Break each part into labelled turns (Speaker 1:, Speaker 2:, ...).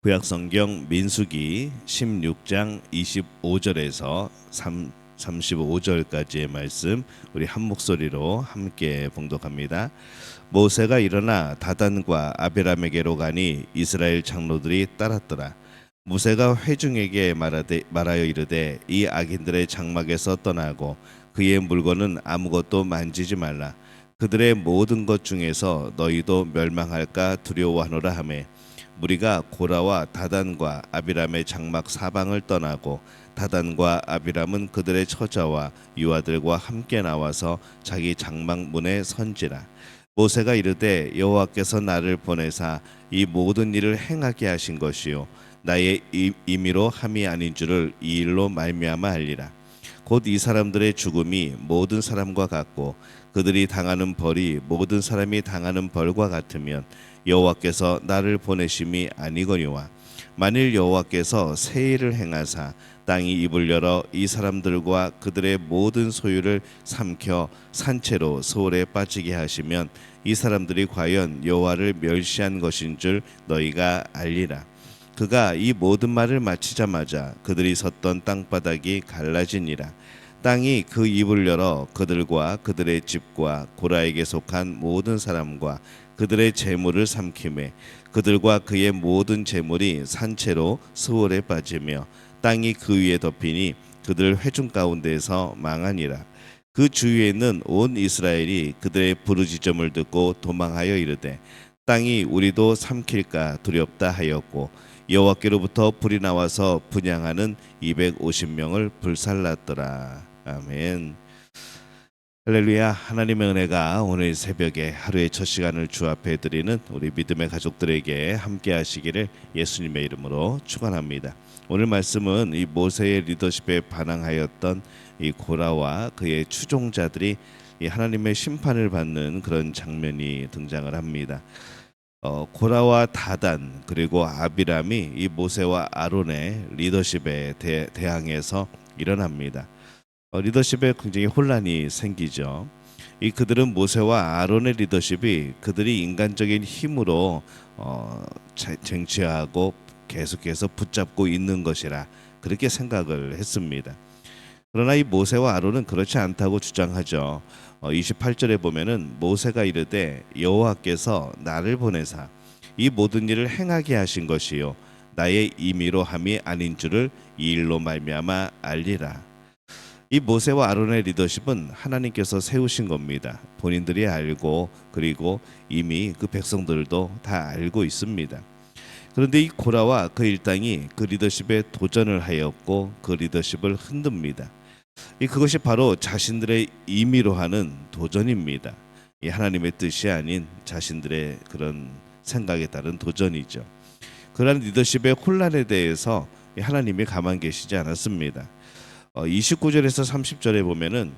Speaker 1: 구약성경 민수기 16장 25절에서 35절까지의 말씀 우리 한 목소리로 함께 봉독합니다. 모세가 일어나 다단과 아비람에게로 가니 이스라엘 장로들이 따랐더라. 모세가 회중에게 말하여 이르되 이 악인들의 장막에서 떠나고 그의 물건은 아무것도 만지지 말라. 그들의 모든 것 중에서 너희도 멸망할까 두려워하노라 하매 무리가 고라와 다단과 아비람의 장막 사방을 떠나고 다단과 아비람은 그들의 처자와 유아들과 함께 나와서 자기 장막 문에 선지라. 모세가 이르되 여호와께서 나를 보내사 이 모든 일을 행하게 하신 것이요 나의 임의로 함이 아닌 줄을 이 일로 말미암아 알리라. 곧 이 사람들의 죽음이 모든 사람과 같고 그들이 당하는 벌이 모든 사람이 당하는 벌과 같으면 여호와께서 나를 보내심이 아니거니와 만일 여호와께서 새 일을 행하사 땅이 입을 열어 이 사람들과 그들의 모든 소유를 삼켜 산채로 소홀에 빠지게 하시면 이 사람들이 과연 여호와를 멸시한 것인 줄 너희가 알리라. 그가 이 모든 말을 마치자마자 그들이 섰던 땅바닥이 갈라지니라. 땅이 그 입을 열어 그들과 그들의 집과 고라에게 속한 모든 사람과 그들의 재물을 삼키매 그들과 그의 모든 재물이 산채로 스올에 빠지며 땅이 그 위에 덮이니 그들 회중 가운데에서 망하니라. 그 주위에 있는 온 이스라엘이 그들의 부르짖음을 듣고 도망하여 이르되 땅이 우리도 삼킬까 두렵다 하였고 여호와께로부터 불이 나와서 분향하는 250명을 불살랐더라. 아멘. 할렐루야. 하나님의 은혜가 오늘 새벽에 하루의 첫 시간을 주 앞에 드리는 우리 믿음의 가족들에게 함께 하시기를 예수님의 이름으로 축원합니다. 오늘 말씀은 이 모세의 리더십에 반항하였던 이 고라와 그의 추종자들이 이 하나님의 심판을 받는 그런 장면이 등장을 합니다. 고라와 다단 그리고 아비람이 이 모세와 아론의 리더십에 대항해서 일어납니다. 리더십에 굉장히 혼란이 생기죠. 그들은 모세와 아론의 리더십이 그들이 인간적인 힘으로 쟁취하고 계속해서 붙잡고 있는 것이라 그렇게 생각을 했습니다. 그러나 이 모세와 아론은 그렇지 않다고 주장하죠. 28절에 보면은 모세가 이르되 여호와께서 나를 보내사 이 모든 일을 행하게 하신 것이요 나의 임의로 함이 아닌 줄을 이 일로 말미암아 알리라. 이 모세와 아론의 리더십은 하나님께서 세우신 겁니다. 본인들이 알고 그리고 이미 그 백성들도 다 알고 있습니다. 그런데 이 고라와 그 일당이 그 리더십에 도전을 하였고 그 리더십을 흔듭니다. 그것이 바로 자신들의 임의로 하는 도전입니다. 이 하나님의 뜻이 아닌 자신들의 그런 생각에 따른 도전이죠. 그러한 리더십의 혼란에 대해서 하나님이 가만 계시지 않았습니다. 29절에서 30절에 보면은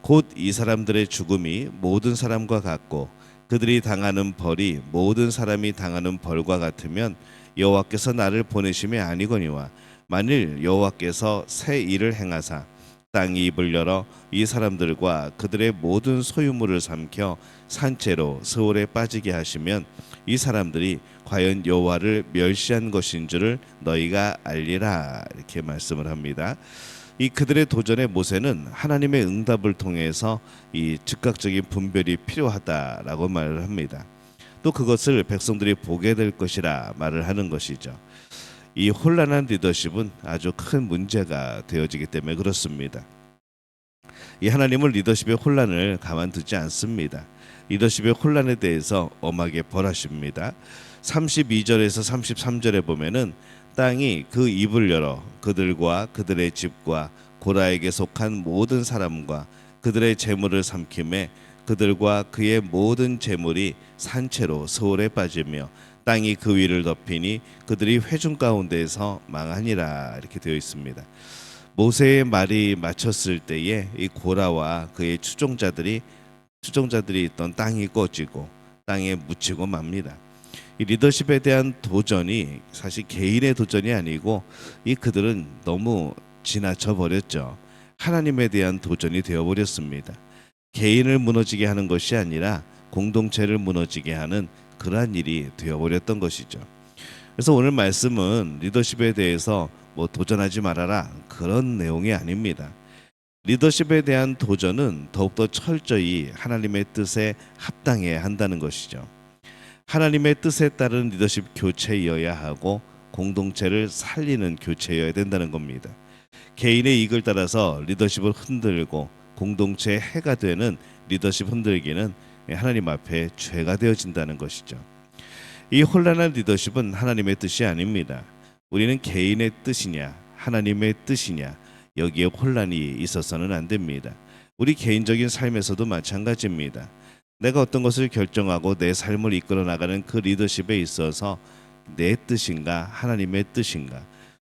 Speaker 1: 곧 이 사람들의 죽음이 모든 사람과 같고 그들이 당하는 벌이 모든 사람이 당하는 벌과 같으면 여호와께서 나를 보내심이 아니거니와 만일 여호와께서 새 일을 행하사 땅이 입을 열어 이 사람들과 그들의 모든 소유물을 삼켜 산채로 스올에 빠지게 하시면 이 사람들이 과연 여호와를 멸시한 것인 줄을 너희가 알리라. 이렇게 말씀을 합니다. 그들의 도전에 모세는 하나님의 응답을 통해서 이 즉각적인 분별이 필요하다라고 말을 합니다. 또 그것을 백성들이 보게 될 것이라 말을 하는 것이죠. 이 혼란한 리더십은 아주 큰 문제가 되어지기 때문에 그렇습니다. 이 하나님은 리더십의 혼란을 가만두지 않습니다. 리더십의 혼란에 대해서 엄하게 벌하십니다. 32절에서 33절에 보면은 땅이 그 입을 열어 그들과 그들의 집과 고라에게 속한 모든 사람과 그들의 재물을 삼키매 그들과 그의 모든 재물이 산채로 스올에 빠지며 땅이 그 위를 덮이니 그들이 회중 가운데에서 망하니라. 이렇게 되어 있습니다. 모세의 말이 마쳤을 때에 이 고라와 그의 추종자들이 있던 땅이 꺼지고 땅에 묻히고 맙니다. 이 리더십에 대한 도전이 사실 개인의 도전이 아니고 그들은 너무 지나쳐 버렸죠. 하나님에 대한 도전이 되어 버렸습니다. 개인을 무너지게 하는 것이 아니라 공동체를 무너지게 하는 그러한 일이 되어 버렸던 것이죠. 그래서 오늘 말씀은 리더십에 대해서 뭐 도전하지 말아라 그런 내용이 아닙니다. 리더십에 대한 도전은 더욱더 철저히 하나님의 뜻에 합당해야 한다는 것이죠. 하나님의 뜻에 따른 리더십 교체여야 하고 공동체를 살리는 교체여야 된다는 겁니다. 개인의 이익을 따라서 리더십을 흔들고 공동체의 해가 되는 리더십 흔들기는 하나님 앞에 죄가 되어진다는 것이죠. 이 혼란한 리더십은 하나님의 뜻이 아닙니다. 우리는 개인의 뜻이냐 하나님의 뜻이냐 여기에 혼란이 있어서는 안 됩니다. 우리 개인적인 삶에서도 마찬가지입니다. 내가 어떤 것을 결정하고 내 삶을 이끌어 나가는 그 리더십에 있어서 내 뜻인가 하나님의 뜻인가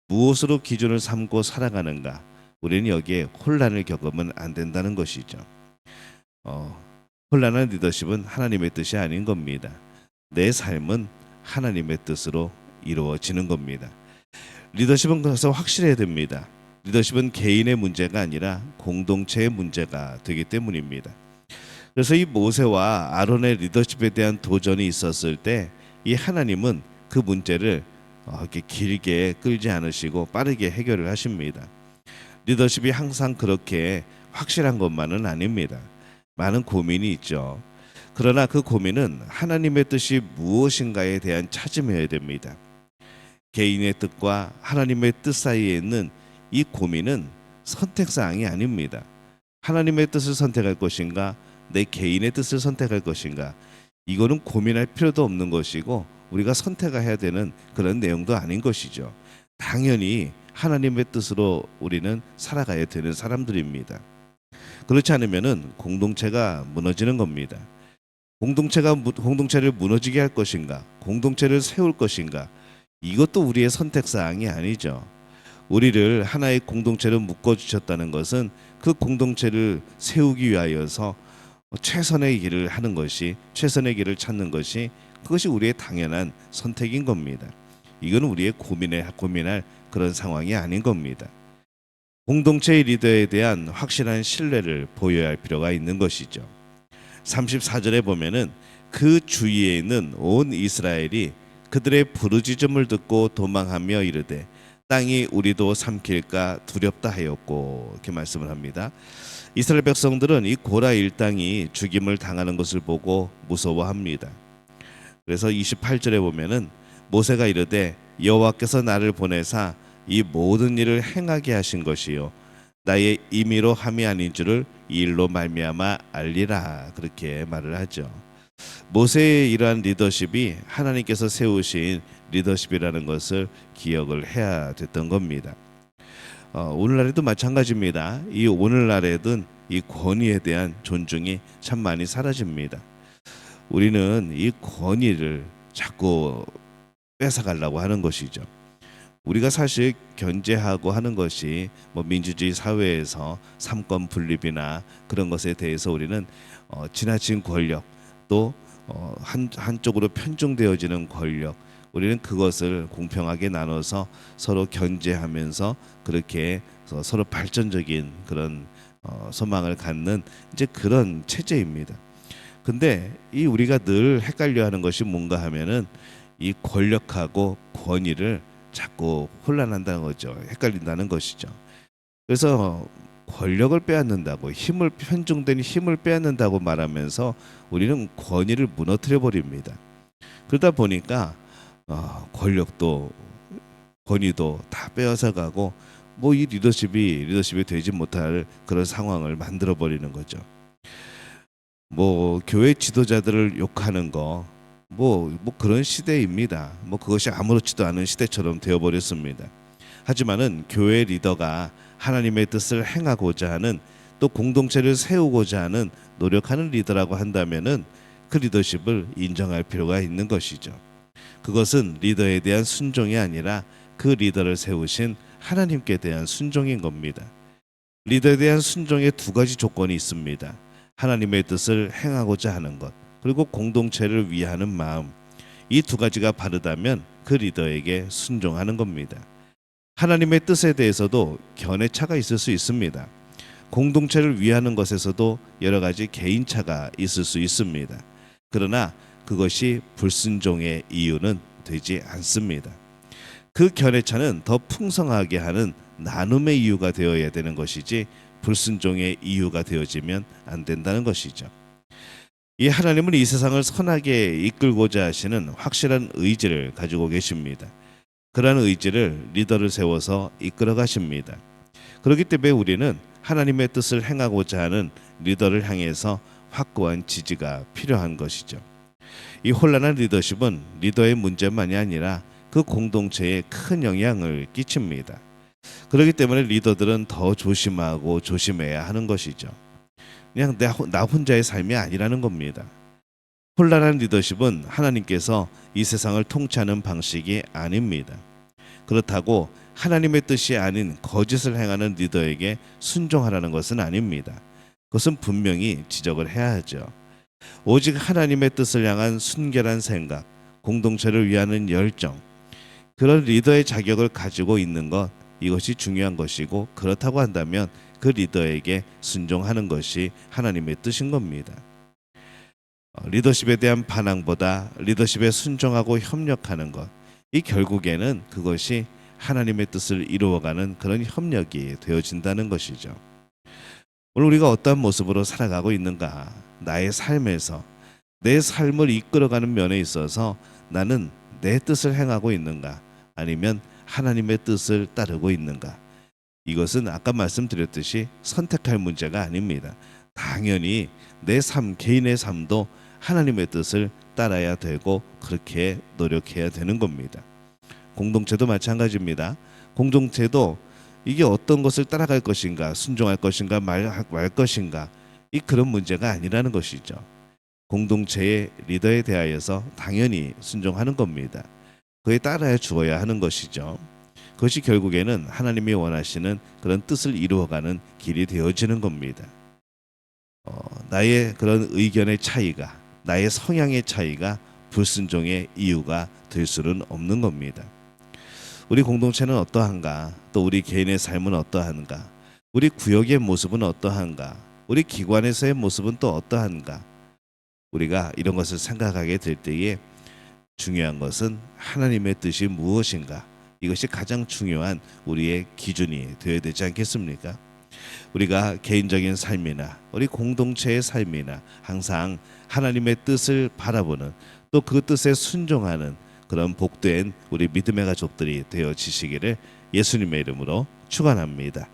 Speaker 1: 무엇으로 기준을 삼고 살아가는가 우리는 여기에 혼란을 겪으면 안 된다는 것이죠. 혼란한 리더십은 하나님의 뜻이 아닌 겁니다. 내 삶은 하나님의 뜻으로 이루어지는 겁니다. 리더십은 그래서 확실해야 됩니다. 리더십은 개인의 문제가 아니라 공동체의 문제가 되기 때문입니다. 그래서 이 모세와 아론의 리더십에 대한 도전이 있었을 때 이 하나님은 그 문제를 이렇게 길게 끌지 않으시고 빠르게 해결을 하십니다. 리더십이 항상 그렇게 확실한 것만은 아닙니다. 많은 고민이 있죠. 그러나 그 고민은 하나님의 뜻이 무엇인가에 대한 찾음이어야 됩니다. 개인의 뜻과 하나님의 뜻 사이에 있는 이 고민은 선택사항이 아닙니다. 하나님의 뜻을 선택할 것인가 내 개인의 뜻을 선택할 것인가 이거는 고민할 필요도 없는 것이고 우리가 선택해야 되는 그런 내용도 아닌 것이죠. 당연히 하나님의 뜻으로 우리는 살아가야 되는 사람들입니다. 그렇지 않으면은 공동체가 무너지는 겁니다. 공동체를 무너지게 할 것인가 공동체를 세울 것인가 이것도 우리의 선택사항이 아니죠. 우리를 하나의 공동체로 묶어주셨다는 것은 그 공동체를 세우기 위하여서 최선의 길을 하는 것이 최선의 길을 찾는 것이 그것이 우리의 당연한 선택인 겁니다. 이건 우리의 고민할 그런 상황이 아닌 겁니다. 공동체의 리더에 대한 확실한 신뢰를 보여야 할 필요가 있는 것이죠. 34절에 보면은 그 주위에 있는 온 이스라엘이 그들의 부르짖음을 듣고 도망하며 이르되 땅이 우리도 삼킬까 두렵다 하였고 이렇게 말씀을 합니다. 이스라엘 백성들은 이 고라 일당이 죽임을 당하는 것을 보고 무서워합니다. 그래서 28절에 보면은 모세가 이르되 여호와께서 나를 보내사 이 모든 일을 행하게 하신 것이요 나의 임의로 함이 아닌 줄을 이 일로 말미암아 알리라 그렇게 말을 하죠. 모세의 이러한 리더십이 하나님께서 세우신 리더십이라는 것을 기억을 해야 됐던 겁니다. 오늘날에도 마찬가지입니다. 이 오늘날에는 이 권위에 대한 존중이 참 많이 사라집니다. 우리는 이 권위를 자꾸 뺏어가려고 하는 것이죠. 우리가 사실 견제하고 하는 것이 뭐 민주주의 사회에서 삼권 분립이나 그런 것에 대해서 우리는 지나친 권력 또 한쪽으로 편중되어지는 권력 우리는 그것을 공평하게 나눠서 서로 견제하면서 그렇게 서로 발전적인 그런 소망을 갖는 이제 그런 체제입니다. 근데 이 우리가 늘 헷갈려하는 것이 뭔가 하면은 이 권력하고 권위를 자꾸 혼란한다는 거죠. 헷갈린다는 것이죠. 그래서 권력을 빼앗는다고 편중된 힘을 빼앗는다고 말하면서 우리는 권위를 무너뜨려 버립니다. 그러다 보니까 권력도 권위도 다 빼앗아 가고 뭐 이 리더십이 되지 못할 그런 상황을 만들어 버리는 거죠. 뭐 교회 지도자들을 욕하는 거 뭐 그런 시대입니다. 뭐 그것이 아무렇지도 않은 시대처럼 되어 버렸습니다. 하지만은 교회 리더가 하나님의 뜻을 행하고자 하는 또 공동체를 세우고자 하는 노력하는 리더라고 한다면은 그 리더십을 인정할 필요가 있는 것이죠. 그것은 리더에 대한 순종이 아니라 그 리더를 세우신 하나님께 대한 순종인 겁니다. 리더에 대한 순종에 두 가지 조건이 있습니다. 하나님의 뜻을 행하고자 하는 것 그리고 공동체를 위하는 마음 이 두 가지가 바르다면 그 리더에게 순종하는 겁니다. 하나님의 뜻에 대해서도 견해차가 있을 수 있습니다. 공동체를 위하는 것에서도 여러 가지 개인차가 있을 수 있습니다. 그러나 그것이 불순종의 이유는 되지 않습니다. 그 견해차는 더 풍성하게 하는 나눔의 이유가 되어야 되는 것이지 불순종의 이유가 되어지면 안 된다는 것이죠. 이 하나님은 이 세상을 선하게 이끌고자 하시는 확실한 의지를 가지고 계십니다. 그러한 의지를 리더를 세워서 이끌어 가십니다. 그렇기 때문에 우리는 하나님의 뜻을 행하고자 하는 리더를 향해서 확고한 지지가 필요한 것이죠. 이 혼란한 리더십은 리더의 문제만이 아니라 그 공동체에 큰 영향을 끼칩니다. 그렇기 때문에 리더들은 더 조심하고 조심해야 하는 것이죠. 그냥 나 혼자의 삶이 아니라는 겁니다. 혼란한 리더십은 하나님께서 이 세상을 통치하는 방식이 아닙니다. 그렇다고 하나님의 뜻이 아닌 거짓을 행하는 리더에게 순종하라는 것은 아닙니다. 그것은 분명히 지적을 해야 하죠. 오직 하나님의 뜻을 향한 순결한 생각, 공동체를 위하는 열정, 그런 리더의 자격을 가지고 있는 것, 이것이 중요한 것이고, 그렇다고 한다면 그 리더에게 순종하는 것이 하나님의 뜻인 겁니다. 리더십에 대한 반항보다 리더십에 순종하고 협력하는 것, 이 결국에는 그것이 하나님의 뜻을 이루어가는 그런 협력이 되어진다는 것이죠. 오늘 우리가 어떠한 모습으로 살아가고 있는가, 나의 삶에서 내 삶을 이끌어가는 면에 있어서 나는 내 뜻을 행하고 있는가, 아니면 하나님의 뜻을 따르고 있는가, 이것은 아까 말씀드렸듯이 선택할 문제가 아닙니다. 당연히 내 삶, 개인의 삶도 하나님의 뜻을 따라야 되고 그렇게 노력해야 되는 겁니다. 공동체도 마찬가지입니다. 공동체도 이게 어떤 것을 따라갈 것인가, 순종할 것인가, 말 것인가, 이 그런 문제가 아니라는 것이죠. 공동체의 리더에 대하여서 당연히 순종하는 겁니다. 그에 따라야 주어야 하는 것이죠. 그것이 결국에는 하나님이 원하시는 그런 뜻을 이루어가는 길이 되어지는 겁니다. 나의 그런 의견의 차이가, 나의 성향의 차이가 불순종의 이유가 될 수는 없는 겁니다. 우리 공동체는 어떠한가? 또 우리 개인의 삶은 어떠한가? 우리 구역의 모습은 어떠한가? 우리 기관에서의 모습은 또 어떠한가? 우리가 이런 것을 생각하게 될 때에 중요한 것은 하나님의 뜻이 무엇인가? 이것이 가장 중요한 우리의 기준이 되어야 되지 않겠습니까? 우리가 개인적인 삶이나 우리 공동체의 삶이나 항상 하나님의 뜻을 바라보는, 또 그 뜻에 순종하는 그런 복된 우리 믿음의 가족들이 되어지시기를 예수님의 이름으로 축원합니다.